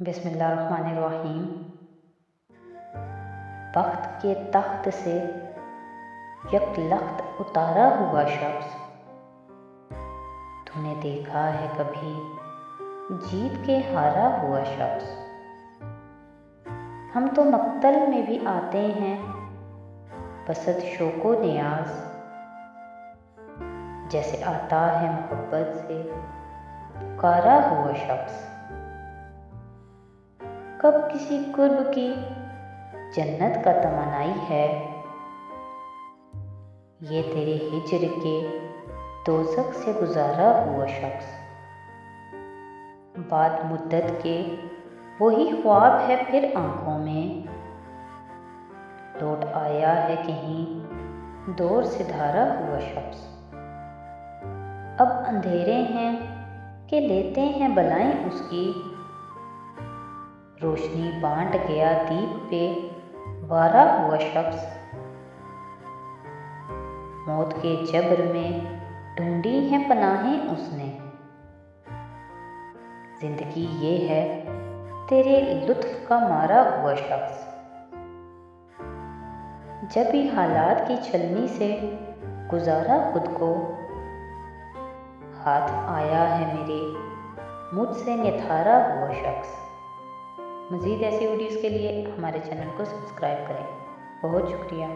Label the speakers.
Speaker 1: बिस्मिल्लाहिर्रहमानिर्रहीम। बख्त के तख्त से यकलख्त उतारा हुआ शख्स, तूने देखा है कभी जीत के हारा हुआ शख्स? हम तो मक्तल में भी आते हैं बसत शौको नियाज, जैसे आता है मोहब्बत से पुकारा हुआ शख्स। कब किसी कुर्ब की जन्नत का तमन्नाई है, ये तेरे हिज्र के दोज़ख से गुजारा हुआ शख्स। बाद मुद्दत के वही ख्वाब है फिर आंखों में, लौट आया है कहीं दौर से धारा हुआ शख्स। अब अंधेरे हैं कि लेते हैं बलाएं उसकी, रोशनी बांट गया दीप पे वारा हुआ शख्स। मौत के जबर में ढूंढी हैं पनाहें उसने, जिंदगी ये है तेरे लुत्फ का मारा हुआ शख्स। जब भी हालात की छलनी से गुजारा खुद को, हाथ आया है मेरे मुझसे निथारा हुआ शख्स। मज़ीद ऐसी वीडियोज़ के लिए हमारे चैनल को सब्सक्राइब करें। बहुत शुक्रिया।